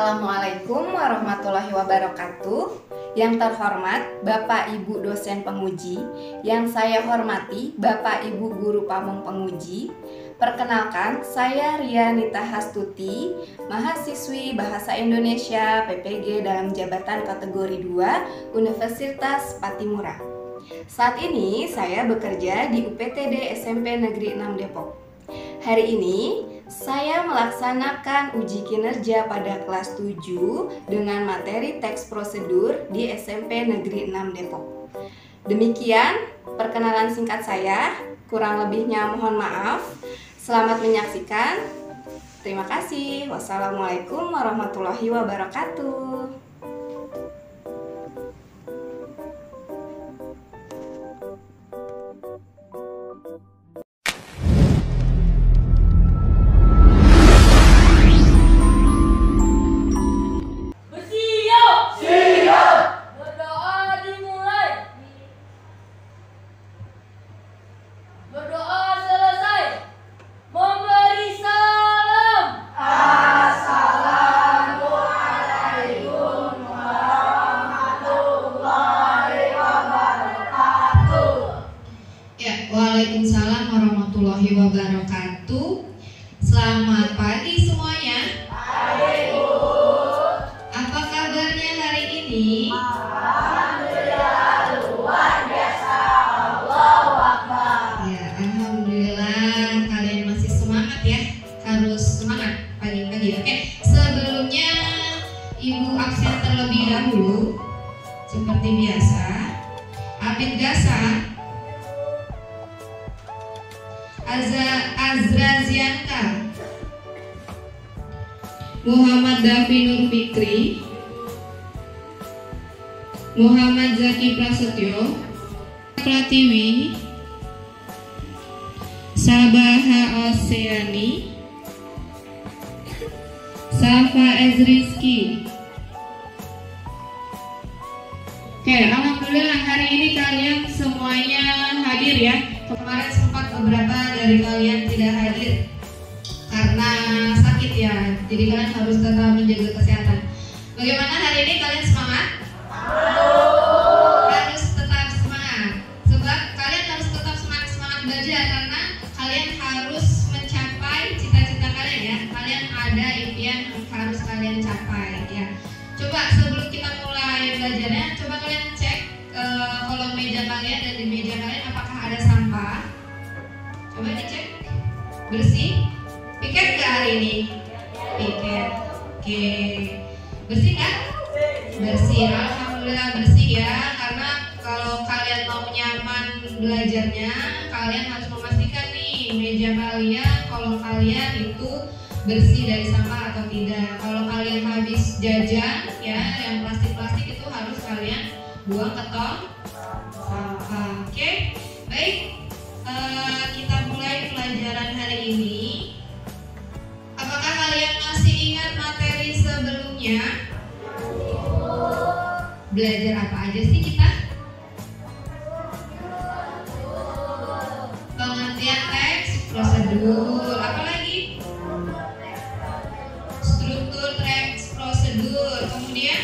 Assalamualaikum warahmatullahi wabarakatuh. Yang terhormat Bapak Ibu dosen penguji, yang saya hormati Bapak Ibu guru pamong penguji. Perkenalkan, saya Rianita Hastuti, mahasiswi Bahasa Indonesia PPG dalam jabatan kategori 2 Universitas Patimura. Saat ini saya bekerja di UPTD SMP Negeri 6 Depok. Hari ini saya melaksanakan uji kinerja pada kelas 7 dengan materi teks prosedur di SMP Negeri 6 Depok. Demikian perkenalan singkat saya, kurang lebihnya mohon maaf. Selamat menyaksikan. Terima kasih. Wassalamualaikum warahmatullahi wabarakatuh. Waalaikumsalam warahmatullahi wabarakatuh. Selamat pagi semuanya. Pagi, Bu. Apa kabarnya hari ini? Alhamdulillah luar biasa. Allahu Akbar. Ya, alhamdulillah kalian masih semangat ya. Harus semangat pagi-pagi. Oke, sebelumnya Ibu absen terlebih dahulu. Seperti biasa, Abid Gasa, Azra Zianka, Muhammad Davi Nur Fikri, Muhammad Zaki Prasetyo, Pratiwi, Sabaha Oseani, Safa Ezrizki. Oke, alhamdulillah hari ini kalian semuanya hadir ya. Kemarin sempat beberapa dari kalian tidak hadir karena sakit ya, jadi kalian harus tetap menjaga kesehatan. Bagaimana hari ini kalian semangat? Harus tetap semangat, sebab kalian harus tetap semangat belajar karena kalian harus mencapai cita-cita kalian ya. Kalian ada impian yang harus kalian capai ya. Coba sebelum kita mulai belajarnya, coba kalian cek kolom meja kalian dan di meja kalian apakah ada sampah. Coba dicek, bersih. Piket nggak hari ini? Piket. Oke, bersih kan? Bersih, alhamdulillah bersih ya. Karena kalau kalian mau nyaman belajarnya, kalian harus memastikan nih meja kalian, kolom kalian itu bersih dari sampah atau tidak. Kalau kalian habis jajan ya, yang plastik-plastik itu harus kalian buang ke tong sampah. Oke, baik. Kita mulai pelajaran hari ini. Apakah kalian masih ingat materi sebelumnya? Belajar apa aja sih kita? Pengertian teks, prosedur, apa lagi? Struktur teks, prosedur, kemudian?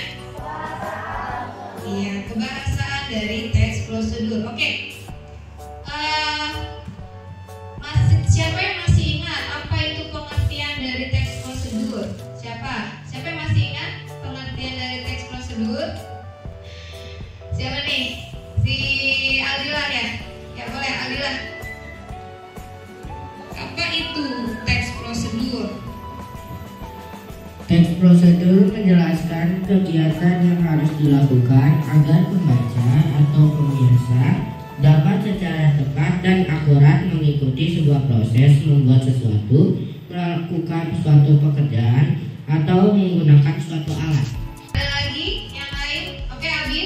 Iya, kebahasaan dari teks prosedur. Oke. Siapa yang masih ingat apa itu pengertian dari teks prosedur? Siapa? Siapa yang masih ingat pengertian dari teks prosedur? Siapa nih? Si Aldila ya? Ya boleh Aldila. Apa itu teks prosedur? Teks prosedur menjelaskan kegiatan yang harus dilakukan agar pembaca atau pemirsa dapat secara tepat dan akurat mengikuti sebuah proses membuat sesuatu, melakukan suatu pekerjaan, atau menggunakan suatu alat. Ada lagi yang lain? Oke, Abi.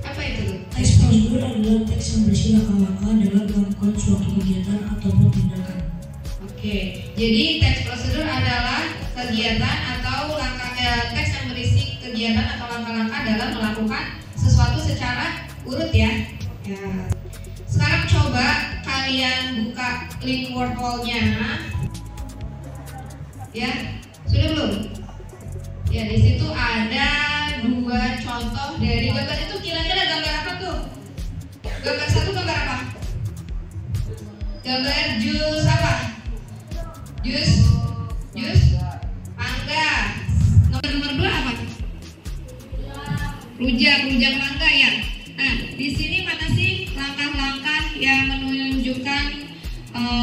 Apa itu? Teks prosedur adalah teks yang berisi langkah-langkah dalam melakukan suatu kegiatan ataupun tindakan. Oke, jadi teks prosedur adalah kegiatan atau teks yang berisi kegiatan atau langkah-langkah dalam melakukan sesuatu secara urut ya. Ya. Sekarang coba kalian buka link Wordwall-nya. Ya, sudah belum? Ya, di situ ada 2 contoh dari gambar itu. Kira-kira gambar apa tuh? Gambar 1 gambar apa? Gambar jus apa? Jus mangga. Nomor 2 apa? Rujak mangga ya. Nah, di sini mana sih langkah-langkah yang menunjukkan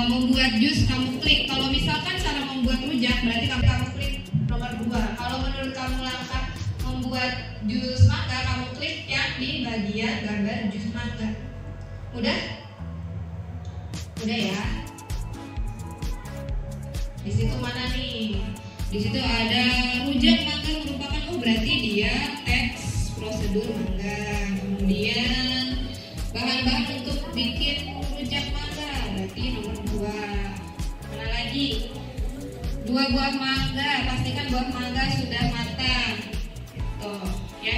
membuat jus? Kamu klik. Kalau misalkan cara membuat rujak, berarti kamu klik nomor 2. Kalau menurut kamu langkah membuat jus mangga, kamu klik yang di bagian gambar jus mangga. Mudah? Mudah ya. Di situ mana nih? Di situ ada rujak mangga merupakan, berarti dia teks prosedur mangga. Kemudian bahan-bahan untuk bikin rujak mangga, berarti nomor 2. Mana lagi? 2 buah mangga, pastikan buah mangga sudah matang. Tuh, ya.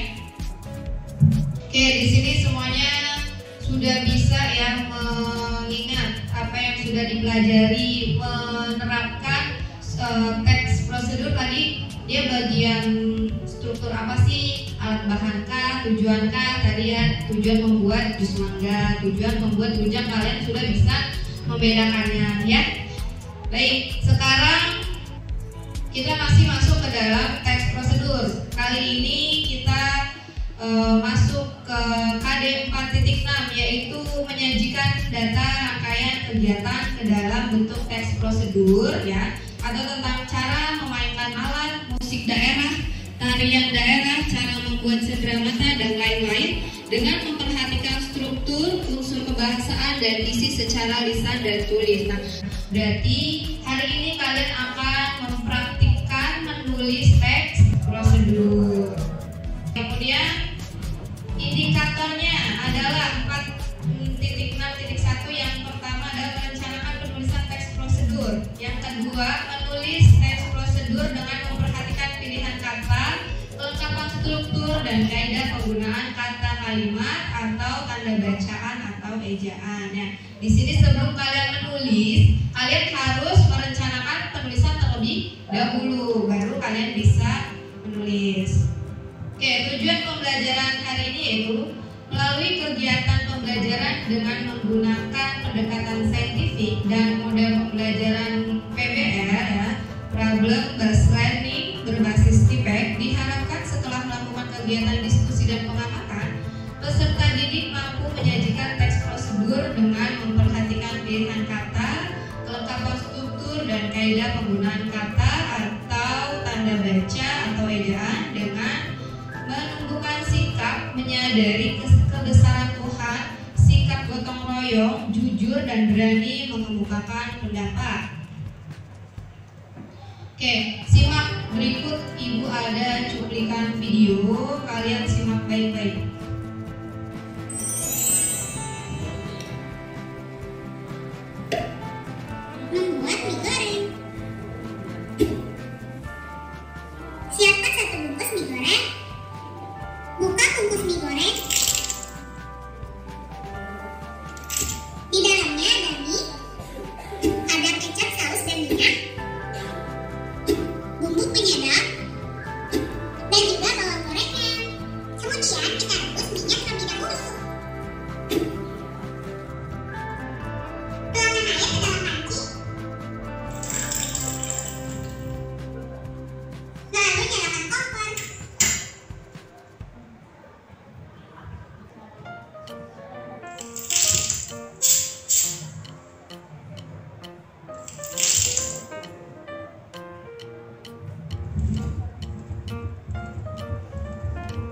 Oke, di sini semuanya sudah bisa ya mengingat apa yang sudah dipelajari, menerapkan teks prosedur tadi. Dia bagian struktur apa sih? Alat bahan kah, tujuan kah? Tadi ya, tujuan membuat jus mangga, tujuan membuat rujak, kalian sudah bisa membedakannya ya. Baik, sekarang kita masih masuk ke dalam teks prosedur. Kali ini kita masuk ke KD 4.6, yaitu menyajikan data rangkaian kegiatan ke dalam bentuk teks prosedur ya, atau tentang cara memainkan alat musik daerah, tarian daerah, cara membuat cenderamata dan lain-lain dengan memperhatikan struktur, unsur kebahasaan dan isi secara lisan dan tulis. Nah, berarti hari ini kalian akan mempraktikkan menulis teks prosedur. Kemudian indikatornya adalah 4.6.1. Yang pertama adalah merencanakan penulisan teks prosedur. Yang kedua, menulis teks prosedur dengan memperhatikan pilihan kata, kelengkapan struktur dan kaidah penggunaan kata kalimat atau tanda bacaan atau ejaan. Ya, di sini sebelum kalian menulis, kalian harus merencanakan penulisan terlebih dahulu, baru kalian bisa menulis. Oke, tujuan pembelajaran hari ini yaitu melalui kegiatan pembelajaran dengan menggunakan pendekatan saintifik dan model pembelajaran PBL ya, problem based learning berbasis TIPEC, diharapkan setelah melakukan kegiatan diskusi dan pengamatan, peserta didik mampu menyajikan teks prosedur dengan memperhatikan pilihan kata, kelengkapan struktur dan kaidah penggunaan kata atau tanda baca atau ejaan dengan menumbuhkan sikap menyadari kebesaran Tuhan, sikap gotong royong, jujur dan berani mengemukakan pendapat. Oke, simak berikut. Ibu ada cuplikan video, kalian simak baik-baik. Membuat mie goreng. Siapkan 1 bungkus mie goreng. Buka bungkus mie goreng. Di dalamnya ada mie, ada kecap, saus dan minyak, bumbu penyedap, dan juga bawang gorengnya. Kemudian kita rebus minyak terlebih dahulu. Tuangkan air ke dalam panci. Lalu nyalakan kompor.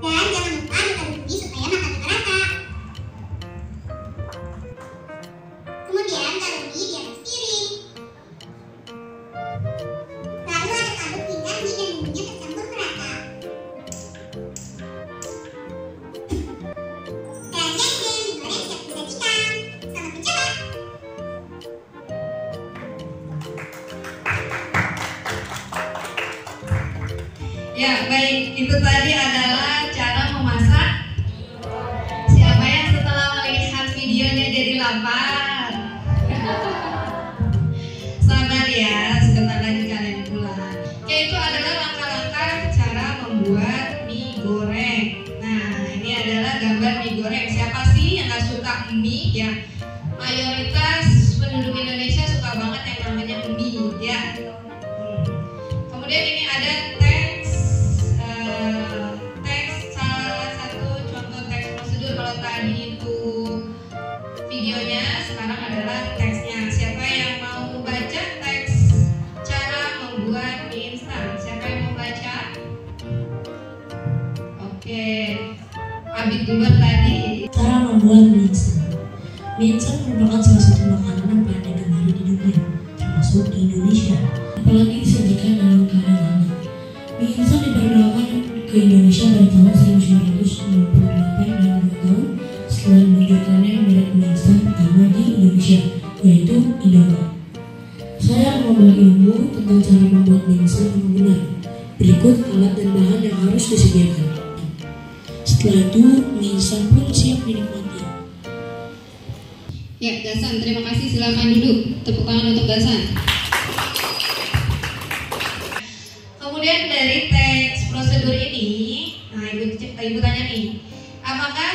Dan jangan lupa aduk-aduk mie supaya merata rata. Kemudian taruh mie di atas piring. Lalu aduk-aduk hingga mie dan bumbunya tercampur merata. Dan jadi mie goreng siap disajikan. Selamat mencoba. Ya, baik, itu tadi adalah cara memasak. Siapa yang setelah melihat videonya jadi lapar? Sabar ya, sebentar lagi kalian pulang. Oke, itu adalah langkah-langkah cara Habituber tadi. Cara membuat mie instan. Mie instan merupakan salah satu makanan yang paling digemari di dunia, termasuk di Indonesia. Apalagi disajikan dalam keadaan hangat. Mie instan diperkenalkan ke Indonesia pada tahun 1998 dan 2 tahun setelah diluncurkannya merek mie instan pertama di Indonesia, yaitu Indomie. Saya akan membagi ilmu tentang cara membuat mie instan yang benar. Berikut alat dan bahan yang harus disediakan. Setelah itu, mie instan pun siap dinikmati. Ya, Gasan, terima kasih. Silakan duduk. Tepuk tangan untuk Gasan. Kemudian dari teks prosedur ini, nah ibu tanya nih, apakah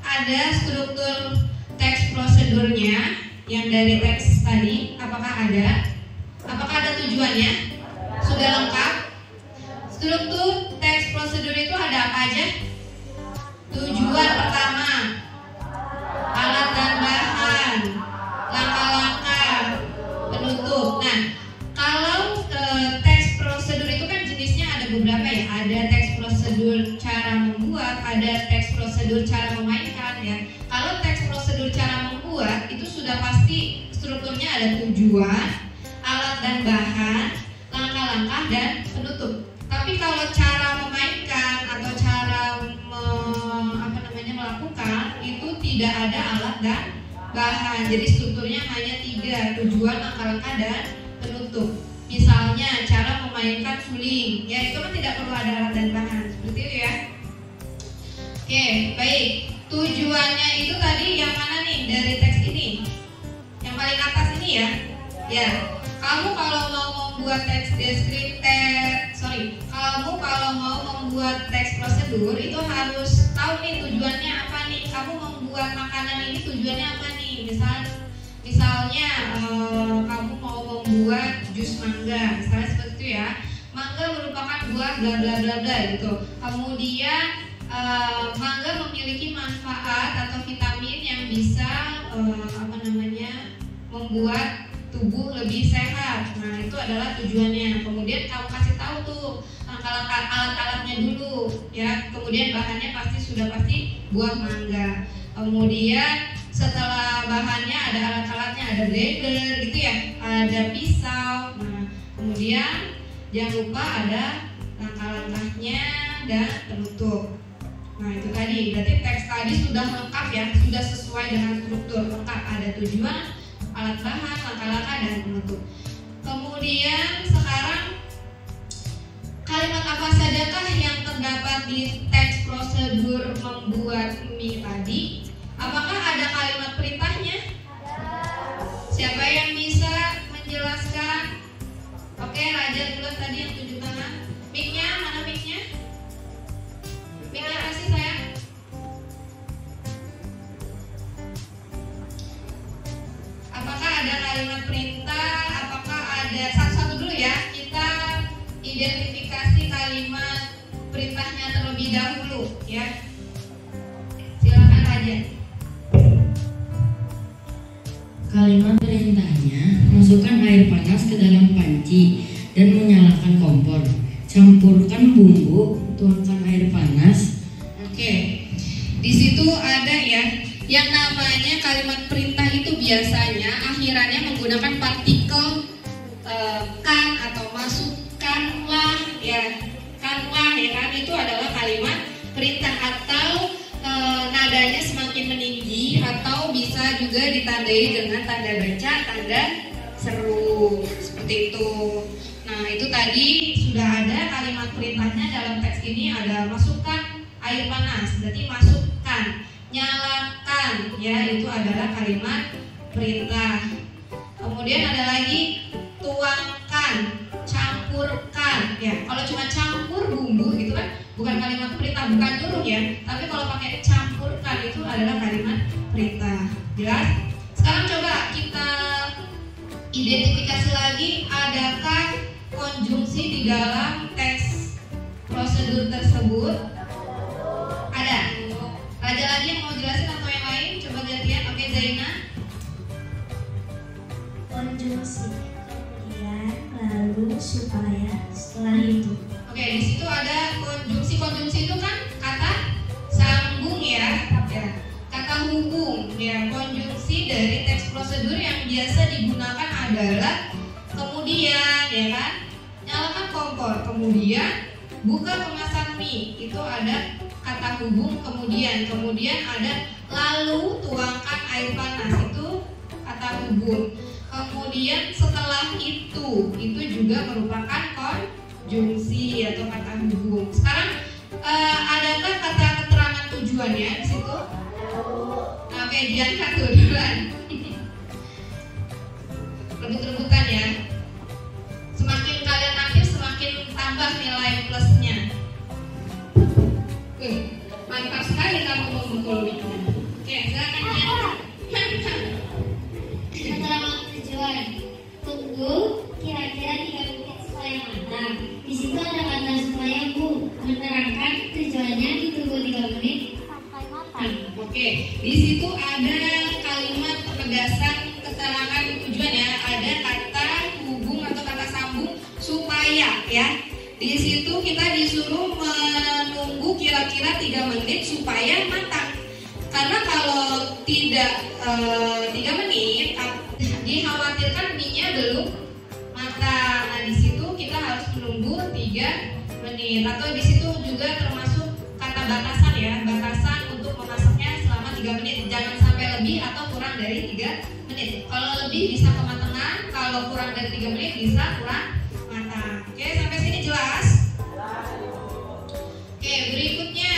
ada struktur teks prosedurnya yang dari teks tadi? Apakah ada? Apakah ada tujuannya? Sudah lengkap? Struktur teks prosedur itu ada apa aja? Tujuan pertama, alat dan bahan, langkah-langkah, penutup. Nah, kalau teks prosedur itu kan jenisnya ada beberapa ya. Ada teks prosedur cara membuat, ada teks prosedur cara memainkan ya. Kalau teks prosedur cara membuat itu sudah pasti strukturnya ada tujuan, alat dan bahan, langkah-langkah dan penutup. Tapi kalau cara memainkan atau cara melakukan itu tidak ada alat dan bahan. Jadi strukturnya hanya 3, tujuan, langkah-langkah dan penutup. Misalnya cara memainkan suling, ya itu kan tidak perlu ada alat dan bahan, seperti itu ya. Oke, baik. Tujuannya itu tadi yang mana nih dari teks ini? Yang paling atas ini ya. Ya, kamu kalau mau membuat teks kalau mau membuat teks prosedur itu harus tahu nih tujuannya apa nih. Kamu membuat makanan ini tujuannya apa nih? Misalnya kamu mau membuat jus mangga, misalnya seperti itu ya. Mangga merupakan buah bla bla bla bla gitu. Kemudian mangga memiliki manfaat atau vitamin yang bisa membuat tubuh lebih sehat. Nah, itu adalah tujuannya. Kemudian kamu kasih tahu tuh langkah-langkah alat-alatnya dulu ya. Kemudian bahannya pasti buah mangga. Kemudian setelah bahannya ada alat-alatnya, ada blender gitu ya, ada pisau. Nah, kemudian jangan lupa ada langkah-langkahnya dan penutup. Nah, itu tadi. Berarti teks tadi sudah lengkap ya, sudah sesuai dengan struktur lengkap. Ada tujuan, alat bahan, langkah-langkah dan penutup. Kemudian sekarang kalimat apa sajakah yang terdapat di teks prosedur membuat mie tadi? Apakah ada kalimat perintahnya? Siapa yang bisa menjelaskan? Oke, Raja dulu tadi yang tunjuk tangan. Mic-nya, mana mic-nya? Mic-nya kasih saya. Apakah ada kalimat perintah? Apakah ada satu-satu dulu ya? Kita identifikasi kalimat perintahnya terlebih dahulu ya. Silakan Raja. Kalimat perintahnya, masukkan air panas ke dalam panci dan menyalakan kompor. Campurkan bumbu, tuangkan air panas. Oke, di situ ada ya, yang namanya kalimat perintah itu biasanya akhirannya menggunakan partikel kan atau masukkanlah ya, kanlah ya kan, itu adalah kalimat perintah atau nadanya semakin meninggi atau bisa juga ditandai dengan tanda baca, tanda seru seperti itu. Nah, itu tadi sudah ada kalimat perintahnya dalam teks ini. Ada masukkan air panas, berarti masukkan, nyalakan ya, itu adalah kalimat perintah. Kemudian ada lagi tuangkan, campurkan ya. Kalau cuma campur bumbu gitu kan bukan kalimat perintah, bukan nyuruh ya. Tapi kalau pakai campurkan itu adalah kalimat perintah. Jelas? Sekarang coba kita identifikasi lagi, adakah konjungsi di dalam teks prosedur tersebut? Ada. Raja lagi yang mau jelasin atau yang lain? Coba gantian. Oke, Zaina. Konjungsi, kemudian, lalu, supaya, setelah itu. Oke, di situ ada konjungsi. Konjungsi itu kan kata sambung ya. prosedur yang biasa digunakan adalah kemudian, ya kan, nyalakan kompor, kemudian buka kemasan mie, itu ada kata hubung kemudian ada lalu tuangkan air panas, itu kata hubung. Kemudian setelah itu juga merupakan konjungsi atau kata hubung. Sekarang adakah kata keterangan tujuannya di situ? Oke, diangkat tuh duluan. Rebut-rebutan ya. Semakin kalian aktif, semakin tambah nilai plusnya. Mantap sekali kamu memukul miknya. Oke, silakan diangkat. Keterangan tujuan. Tunggu kira-kira 3 menit supaya matang. Di situ ada kata supaya Bu. Menerangkan tujuannya ditunggu 3 menit sampai matang. Oke, di situ ada kalimat penegasan keterangan tujuan ya. Ada kata hubung atau kata sambung supaya ya. Di situ kita disuruh menunggu kira-kira 3 menit supaya matang. Karena kalau tidak 3 menit, dikhawatirkan mie-nya belum matang. Nah, di situ kita harus menunggu 3 menit. Atau di situ juga termasuk kata batasan ya, batasan untuk memasaknya selama 3 menit. Jangan sampai lebih atau kurang dari 3 menit. Kalau lebih bisa kematangan, kalau kurang dari 3 menit bisa kurang matang. Oke, sampai sini jelas? Oke, berikutnya.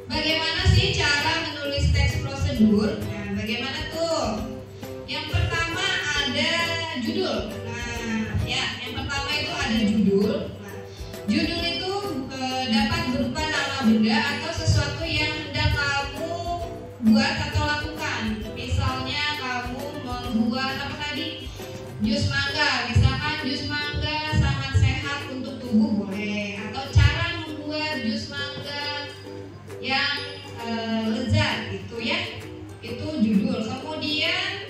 Bagaimana sih cara menulis teks prosedur? Nah, bagaimana tuh? Yang pertama ada judul. Nah, ya, yang pertama itu ada judul. Nah, judul itu dapat berupa nama benda atau sesuatu yang hendak kamu buat atau lakukan. Misalnya kamu membuat apa tadi? Jus mangga. Misalkan jus mangga sangat sehat untuk tubuh, boleh. Atau cara membuat jus mangga yang lezat gitu ya. Itu judul. Kemudian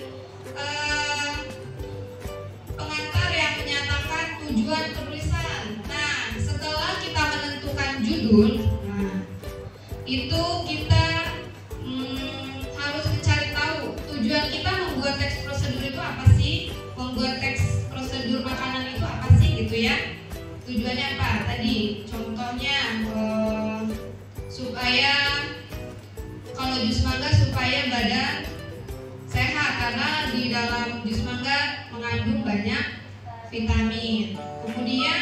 pengantar yang menyatakan tujuan penulisan. Nah, setelah kita menentukan judul, nah, itu kita harus mencari tahu tujuan kita membuat teks prosedur itu apa sih? Membuat teks prosedur makanan itu apa sih gitu ya? Tujuannya apa? Tadi contohnya supaya kalau jus mangga supaya badan sehat karena di dalam jus mangga mengandung banyak vitamin. Kemudian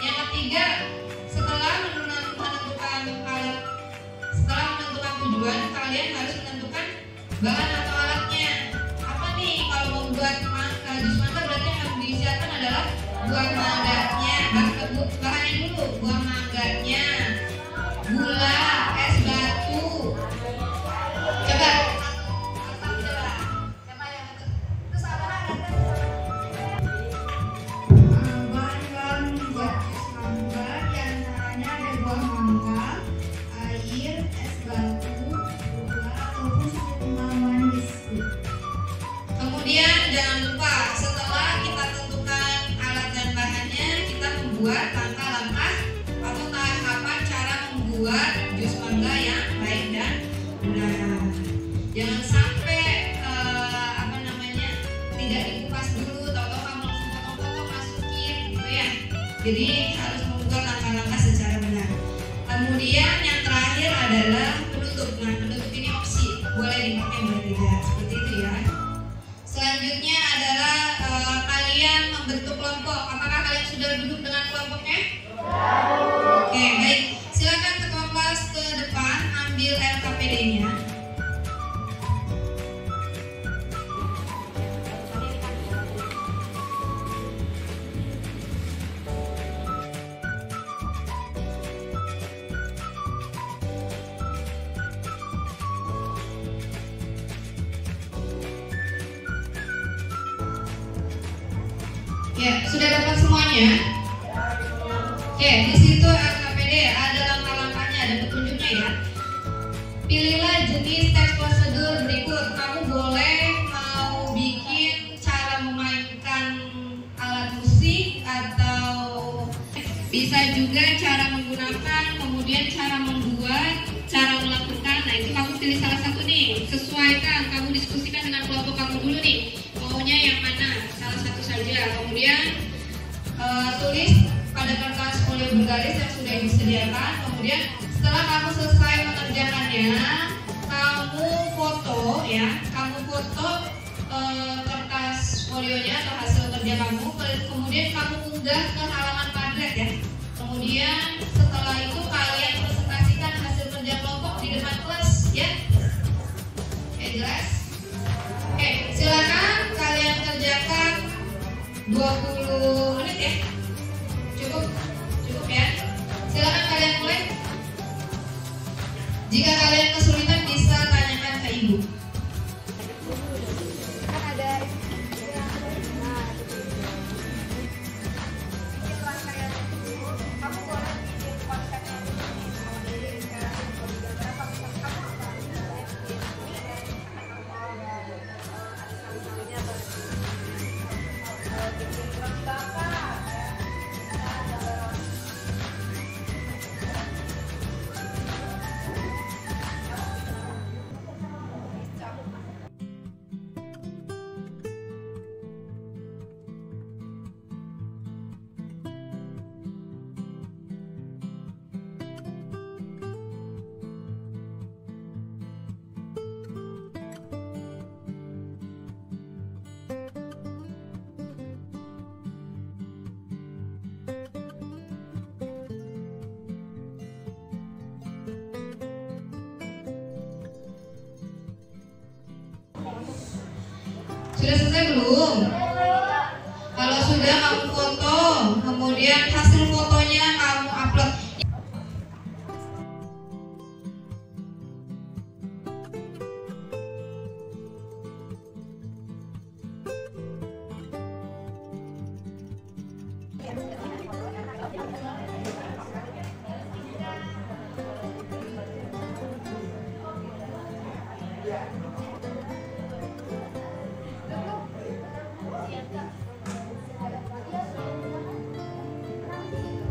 yang ketiga, setelah menentukan tujuan, kalian harus menentukan bahan atau alatnya. Apa nih kalau membuat jus mangga berarti yang harus disiapkan adalah buah mangganya. Bahannya dulu, buah mangganya, gula, es batu. Coba. Siapa yang terus apa ada? Bahan-bahan buat jus mangga diantaranya ada buah mangga, air, es batu, gula ataupun satu pengalaman biskuit. Kemudian jangan lupa setelah kita tentukan alat dan bahannya, kita membuat langkah-langkah atau tahapan cara membuat jus mangga yang baik dan benar. Jangan sampai tidak dikupas dulu, tahu-tahu kamu langsung potong-potong masukin gitu ya. Jadi harus membuat langkah-langkah secara benar. Kemudian yang terakhir adalah penutup. Nah, penutup ini opsi, boleh dipakai boleh tidak, seperti itu ya. Selanjutnya adalah kalian membentuk kelompok. Apakah kalian sudah duduk dengan kelompoknya? Oke, baik. Silakan ketua kelas ke depan ambil LKPD-nya. Ya, sudah dapat semuanya? Oke, di situ LKPD ada langkah-langkahnya, ada petunjuknya ya. Pilihlah jenis teks prosedur berikut. Kamu boleh mau bikin cara memainkan alat musik atau bisa juga cara menggunakan, kemudian cara membuat, cara melakukan. Nah, itu kamu pilih salah satu nih. Sesuaikan, kamu diskusikan dengan kelompok kamu dulu nih. Maunya yang mana? Salah satu saja. Kemudian tulis pada kertas folio bergaris yang sudah disediakan. Kemudian setelah kamu selesai mengerjakannya, kamu foto ya. Kamu foto kertas folionya atau hasil kerja kamu. Kemudian kamu unggah ke halaman Padlet ya. Kemudian setelah itu kalian presentasikan hasil kerja kelompok di depan kelas ya. Oke, jelas? Oke, silakan kalian kerjakan 20 menit ya. Cukup ya. Silakan kalian mulai. Jika kalian kesulitan bisa tanyakan ke ibu. Sudah selesai belum? Kalau sudah kamu foto, kemudian hasil fotonya kamu upload.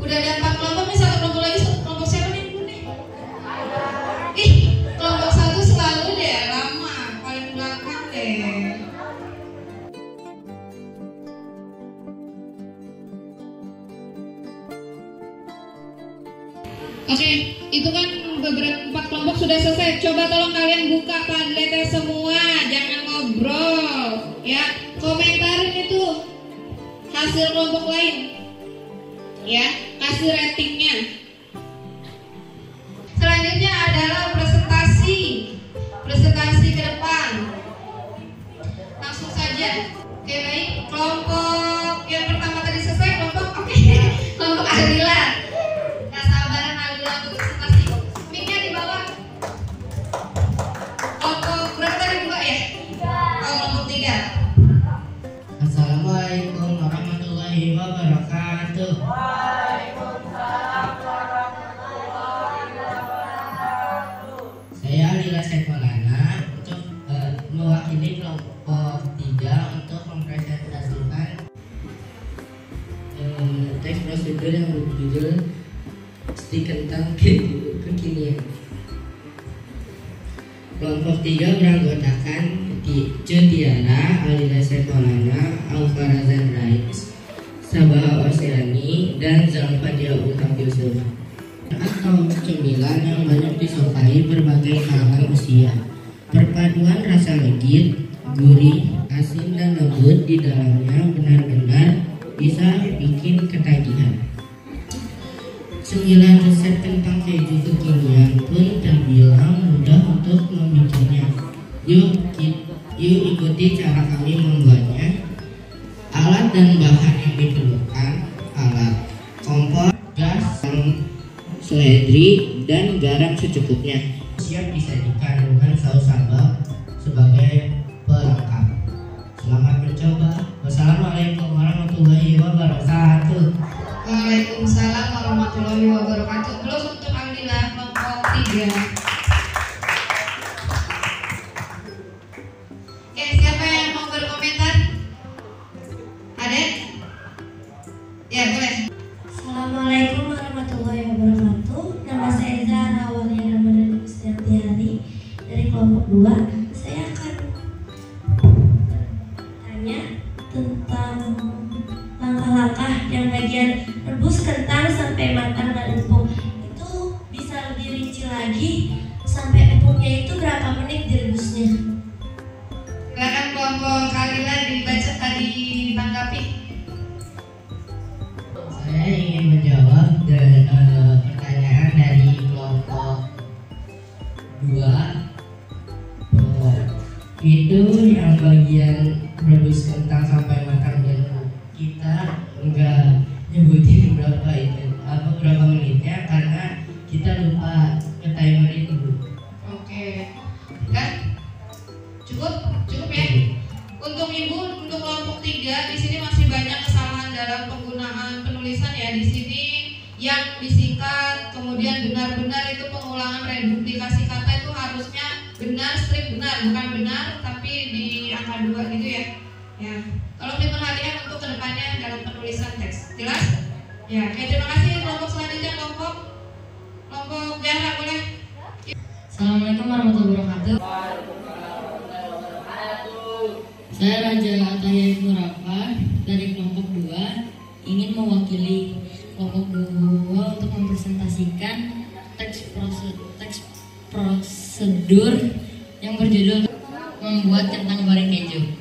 Udah ada 4 kelompok nih, 1 kelompok lagi. Kelompok siapa nih? Ih, kelompok 1 selalu deh lama, paling belakang deh. Oke, itu kan beberapa 4 kelompok sudah selesai. Coba tolong kalian buka Padletnya semua, jangan ngobrol, ya. Komentarin itu hasil kelompok lain, ya. Kasih ratingnya. Selanjutnya adalah presentasi ke depan. Langsung saja. Oke, baik. Kelompok yang pertama tadi selesai. Kelompok Adila. Gak sabaran Adila untuk presentasi. Mic-nya di bawah. Kelompok berapa tadi? 2 ya? Kelompok 3. Assalamualaikum warahmatullahi wabarakatuh. Saya Lila Sekolana untuk mewakili kelompok 3 untuk mempresentasikan teks prosedur yang berjudul Stik Kentang Kekinian. Kelompok 3 beranggotakan Tiara, Alila Sekolana, Alfarazan Rais, Sabaha Oceani, dan Zalfadia Ulhaq Yusuf. Atau cemilan yang banyak disukai berbagai kalangan usia. Perpaduan rasa legit, gurih, asin, dan lembut di dalamnya benar-benar bisa bikin ketagihan. 9 resep kentang keju kekinian pun terbilang mudah untuk membuatnya. Yuk ikuti cara kami membuatnya. Alat dan bahan yang diperlukan: alat, kompor, gas, seledri, dan garam secukupnya. Siap disajikan dengan saus sambal sebagai pelengkap. Selamat mencoba. Wassalamualaikum warahmatullahi wabarakatuh. Waalaikumsalam warahmatullahi wabarakatuh. Belum untuk Alila kelompok 3. Oke, siapa yang mau berkomentar? Ada? Ya, boleh. Assalamualaikum warahmatullahi wabarakatuh. Nama saya Zahra Waliana Madani Gustiantiari. kelompok Kalila dibaca tadi ditanggapi. Saya ingin menjawab pertanyaan dari kelompok 2. Itu yang bagian rebus kentang sampai matang dan kita enggak nyebutin berapa menitnya karena kita lupa ke timer itu, Bu. Oke. Kan? Cukup ya. Untuk Ibu, untuk kelompok 3 di sini masih banyak kesalahan dalam penggunaan penulisan ya. Di sini yang disingkat, kemudian benar-benar itu pengulangan reduplikasi kata itu harusnya benar, strip benar, bukan benar tapi di angka 2 gitu ya. Ya. Tolong diperhatikan untuk kedepannya dalam penulisan teks. Jelas? Ya. Oke, terima kasih. Kelompok selanjutnya kelompok Zahra boleh. Assalamualaikum warahmatullahi wabarakatuh. Saya Raja Ataya Ibnu Rafa dari kelompok 2 ingin mewakili kelompok 2 untuk mempresentasikan teks prosedur yang berjudul membuat kentang goreng keju.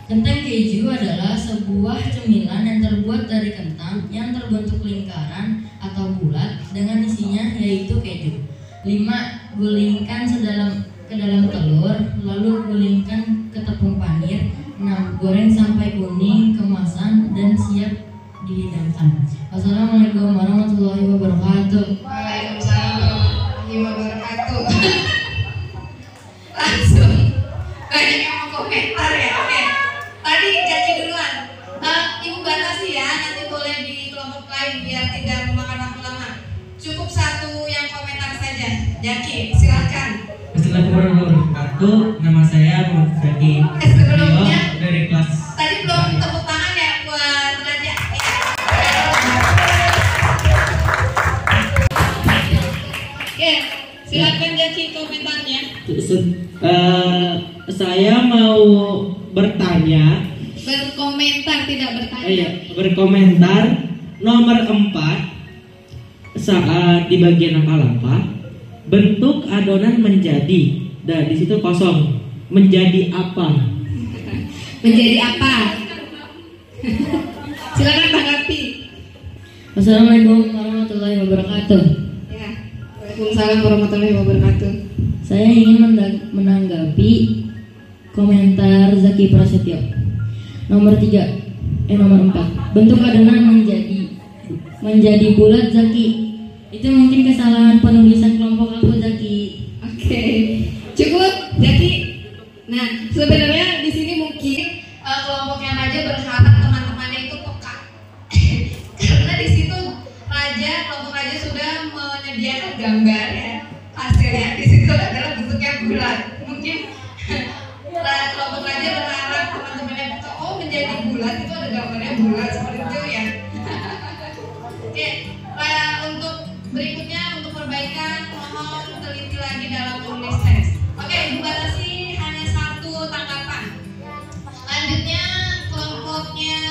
Kentang keju adalah sebuah cemilan yang terbuat dari kentang yang terbentuk lingkaran atau bulat dengan isinya yaitu keju. 5. Gulingkan ke dalam telur, lalu gulingkan ke tepung panir. 6. Goreng sampai kuning, kemasan dan siap dihidangkan. Wassalamualaikum warahmatullahi wabarakatuh. Waalaikumsalam warahmatullahi wabarakatuh. Langsung banyak yang mau komentar ya. Oke. Tadi Jaki duluan. Ibu batasi ya, nanti boleh di kelompok lain biar tidak memakan waktu lama. Cukup 1 yang komentar saja. Jaki, silakan. Assalamualaikum warahmatullahi wabarakatuh. Nama saya Muhammad Zaki. Sebelumnya Dari kelas. tadi belum tepuk tangan ya buat Raja. Oke, silakan Jaki komentarnya. Saya mau bertanya. Berkomentar tidak bertanya. Iya, berkomentar nomor 4 saat di bagian angka 8 bentuk adonan menjadi dan di situ kosong. Menjadi apa? Menjadi apa? Silakan tanggapi. Wassalamualaikum warahmatullahi wabarakatuh. Ya. Waalaikumsalam warahmatullahi wabarakatuh. Saya ingin menanggapi komentar Zaki Prasetyo. Nomor 4. Bentuk adonan menjadi bulat, Zaki. Itu mungkin kesalahan penulisan kelompok aku, Zaki. Oke. Cukup, Jaki. Nah, sebenarnya di sini mungkin kelompoknya Raja berharap teman-temannya itu peka. Karena di situ kelompok Raja sudah menyediakan gambar ya. Hasilnya di situ adalah bentuknya bulat. Mungkin kelompok Raja berharap teman-temannya peka. Oh, menjadi bulat itu ada gambarnya bulat seperti itu ya. Oke, untuk berikutnya untuk perbaikan mohon teliti lagi dalam menulis teks. Oke, Ibu batasi hanya 1 tanggapan. Lanjutnya kelompoknya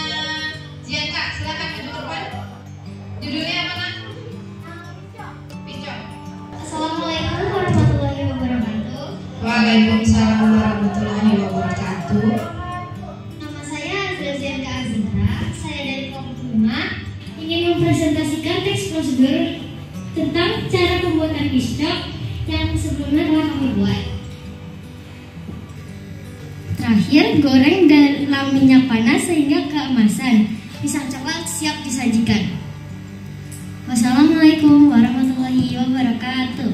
Zianka, silakan maju ke depan. Judulnya apa, Nak? Pincong. Assalamualaikum warahmatullahi wabarakatuh. Waalaikumsalam warahmatullahi wabarakatuh. Nama saya Zianka Azira. Saya dari kelompok 5 ingin mempresentasikan teks prosedur tentang cara pembuatan pistok yang sebelumnya telah kami buat. Terakhir, goreng dalam minyak panas sehingga keemasan. Pisang coklat siap disajikan. Wassalamualaikum warahmatullahi wabarakatuh.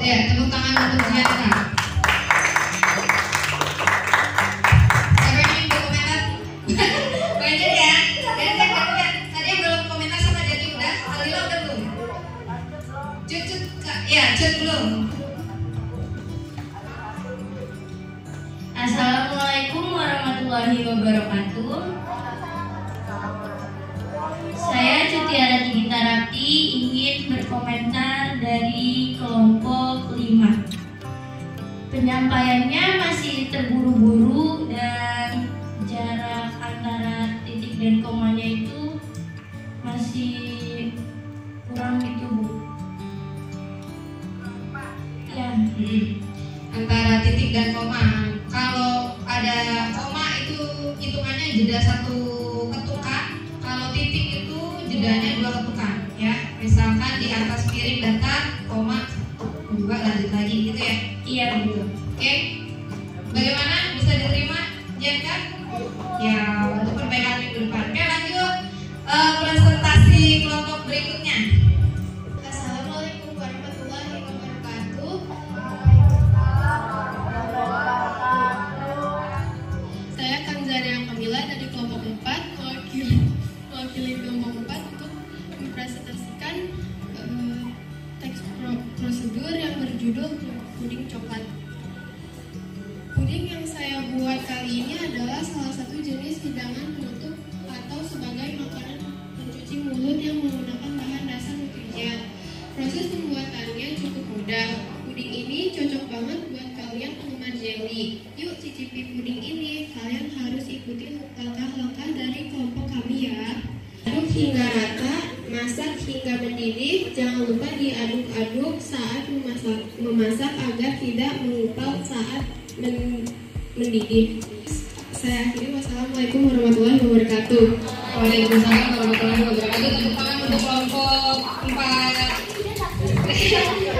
Ya, tepuk tangan untuk Zianka. Siapa yang ingin berkomentar? Banyak ya. Tadi yang belum komentar sama Jaki udah. Kalila udah belum? Cut belum. Assalamualaikum warahmatullahi wabarakatuh. Saya Cutiara Tigita Rapti ingin berkomentar dari kelompok 5. Penyampaiannya masih terburu-buru dan jarak antara titik dan komanya itu masih kurang gitu, Bu. Ya. Antara titik setidaknya 2 ketukan ya. Misalkan di atas piring datar, koma, juga lanjut lagi gitu ya. Iya, betul. Oke. Bagaimana? Bisa diterima, Jen kan? Ya, untuk perbaikan minggu depan. Oke, lanjut presentasi kelompok berikutnya. Assalamualaikum warahmatullahi wabarakatuh. Saya Kanzaria Kamila dari kelompok 4, mewakili kelompok 4 untuk mempresentasikan teks prosedur yang berjudul puding coklat. Puding yang saya buat kali ini adalah salah satu jenis hidangan penutup atau sebagai makanan pencuci mulut yang menggunakan bahan dasar nutrisian. Proses pembuatannya cukup mudah. Puding ini cocok banget buat kalian penggemar jelly. Yuk cicipi puding ini. Kalian harus ikuti langkah-langkah dari kelompok kami ya. Aduk hingga rata, masak hingga mendidih. Jangan lupa diaduk-aduk saat memasak agar tidak mengupal saat mendidih. Saya akhiri. Wassalamualaikum warahmatullahi wabarakatuh. Waalaikumsalam warahmatullahi wabarakatuh. Tepuk tangan untuk kelompok 4.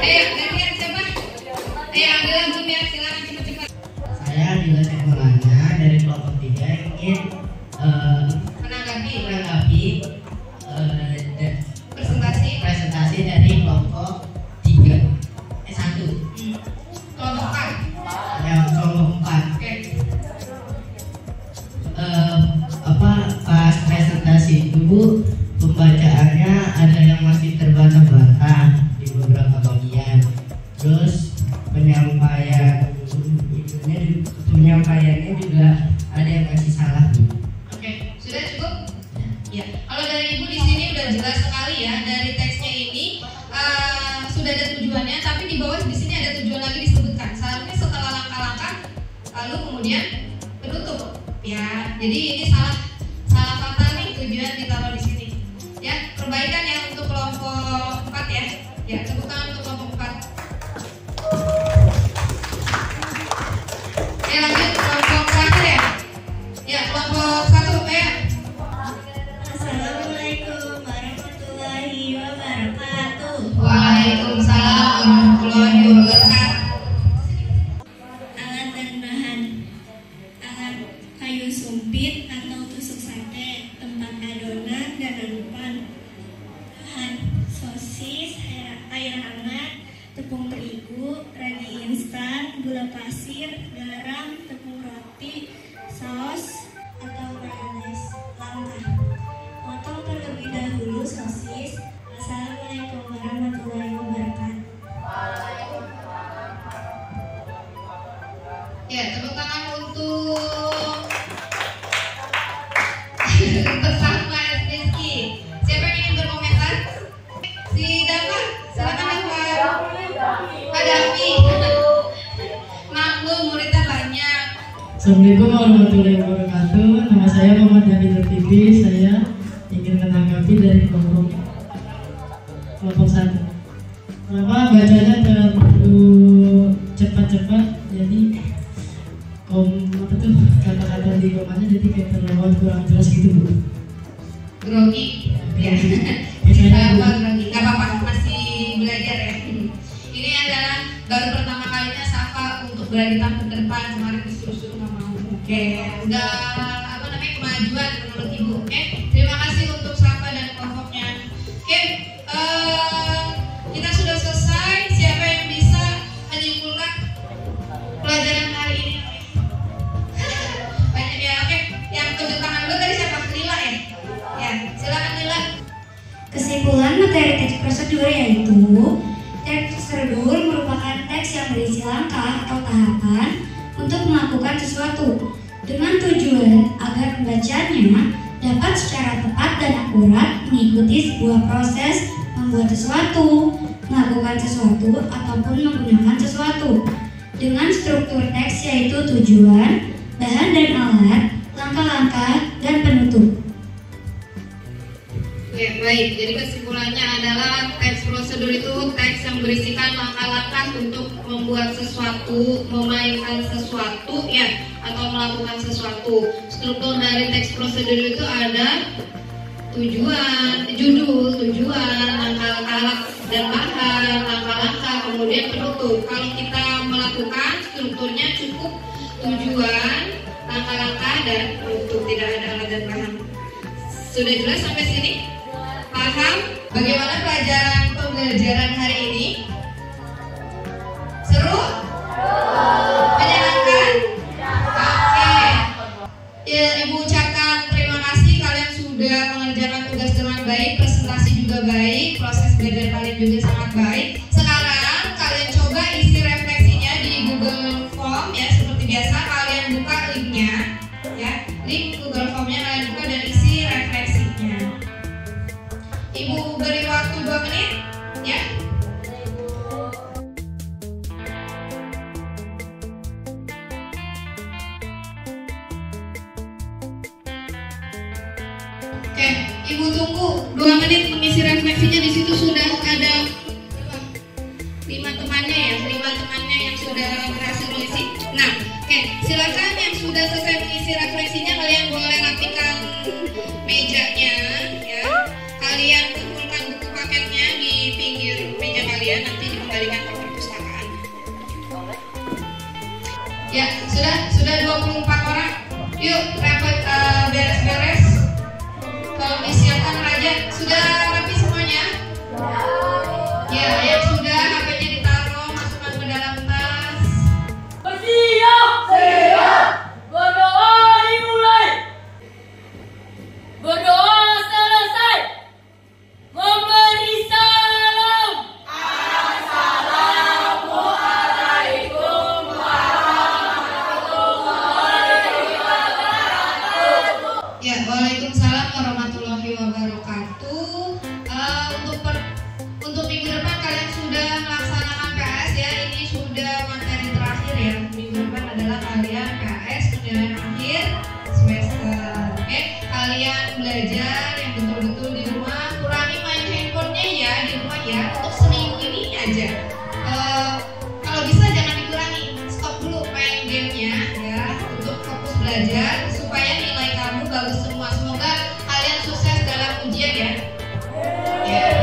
Gantian siapa? Ambil lagu ya, silakan cepat-cepat. Saya Adila Maulana dari kelompok 3 ingin menanggapi presentasi dari kelompok 1. Kelompok 4. Yang kelompok 4. Oke. Pas presentasi itu Bu, pembacaannya ada yang masih terbantah-bantah di beberapa bagian. Terus penyampaiannya juga ada yang masih salah Bu. Oke, sudah cukup? Ya. Kalau dari Ibu di sini udah jelas sekali ya, dari teksnya ini sudah ada tujuannya, tapi di bawah di sini ada tujuan lagi disebutkan. Seharusnya setelah langkah-langkah, lalu kemudian penutup. Ya, jadi ini salah fatal nih, tujuan ditaruh di sini. Ya, perbaikan ya untuk kelompok 4 ya. Ya, tepuk tangan untuk kelompok 4. Ya, lanjut kelompok terakhir ya. Ya, kelompok 1 ya. Assalamualaikum warahmatullahi wabarakatuh. Waalaikumsalam warahmatullahi wabarakatuh. Alat dan bahan: alat kayu sumpit atau tusuk sate, tempat adonan dan umpan, bahan sosis, air hangat, tepung terigu, ragi instan, gula pasir, garam, tepung roti, saus atau mayones. Langkah: potong terlebih dahulu sosis. Assalamualaikum warahmatullahi wabarakatuh. Ya, tepuk tangan untuk bersama Rizky. Siapa yang ingin berkomentar? Si Dapat, silakan Dapat. Pak Davi. Maklum muridnya banyak. Assalamualaikum warahmatullahi wabarakatuh. Nama saya Muhammad David Latifi. Saya ingin menanggapi dari kelompok 1. Kenapa bacanya terlalu cepat-cepat? Jadi kata-kata di komanya jadi kayak terlalu kurang jelas gitu Bu. Grogi. Ya. Misalnya Bu, Grogi. Gak apa-apa, masih belajar ya. Ini adalah baru pertama kalinya Safa untuk berani tampil ke depan. Kemarin disuruh-suruh nggak mau. Oke, udah kemajuan menurut Ibu. Oke, terima kasih untuk Safa dan kelompoknya. Oke, kita sudah selesai. Siapa yang bisa menyimpulkan pelajaran hari ini? Banyak ya. Oke, yang tunjuk tangan dulu tadi siapa? Lila ya? Ya, silakan Lila. Kesimpulan materi teks prosedur yaitu teks prosedur merupakan teks yang berisi langkah atau tahapan untuk melakukan sesuatu dengan tujuan agar pembacanya dapat secara tepat dan akurat mengikuti sebuah proses membuat sesuatu, melakukan sesuatu, ataupun menggunakan sesuatu dengan struktur teks yaitu tujuan, bahan dan alat, langkah-langkah, dan penutup. Ya, baik. Jadi kesimpulannya adalah teks prosedur itu teks yang berisikan langkah-langkah untuk membuat sesuatu, memainkan sesuatu, ya, atau melakukan sesuatu. Struktur dari teks prosedur itu ada tujuan, langkah-langkah dan bahan, langkah-langkah, kemudian penutup. Kalau kita melakukan strukturnya cukup tujuan, langkah-langkah dan penutup, tidak ada alat dan bahan. Sudah jelas sampai sini? Paham? Bagaimana pembelajaran hari ini? Seru? Menyenangkan? Oke. Ya, Ibu ucapkan terima kasih kalian sudah mengerjakan tugas dengan baik, presentasi juga baik, proses belajar kalian juga sangat baik. Sekarang kalian coba isi refleksinya di Google Form ya, seperti biasa kalian buka linknya ya, link Google Formnya kalian buka dan isi refleksinya. Ibu beri waktu 2 menit ya. Oke, Ibu tunggu 2 menit mengisi refleksinya. Di situ sudah ada 5 temannya ya, 5 temannya yang sudah berhasil mengisi. Nah, oke, silakan yang sudah selesai mengisi refleksinya kalian boleh rapikan mejanya ya. Kalian kumpulkan buku paketnya di pinggir meja kalian, nanti dikembalikan ke perpustakaan. Ya, sudah 24 orang. Yuk, beres-beres. Kalau disiapkan Raja, sudah rapi semuanya? Ya, yang sudah HP-nya ditaruh, masukkan ke dalam tas. Siap. Berdoa dimulai. Berdoa selesai. Memberi salam. Assalamualaikum warahmatullahi wabarakatuh. Ya, waalaikumsalam warahmatullahi wabarakatuh. Untuk minggu depan kalian sudah melaksanakan PS ya. Ini sudah materi terakhir ya. Minggu depan adalah kalian PS penilaian akhir semester. Oke, kalian belajar yang betul-betul di rumah. Kurangi main handphonenya ya di rumah ya. Untuk seminggu ini aja. Kalau bisa jangan dikurangi. Stop dulu main gamenya ya. Untuk fokus belajar supaya nilai kamu bagus semua. Semoga kalian sukses dalam ujian ya. Ya.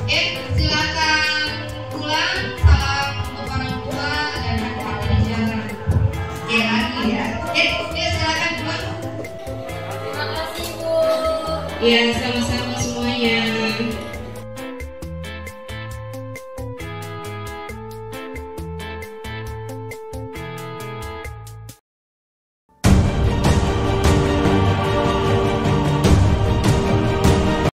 Oke, silakan pulang. Salam untuk orang tua dan hati-hati di jalan. Ya lagi ya. Oke, silakan pulang. Terima kasih, Bu. Ya, sama-sama semuanya.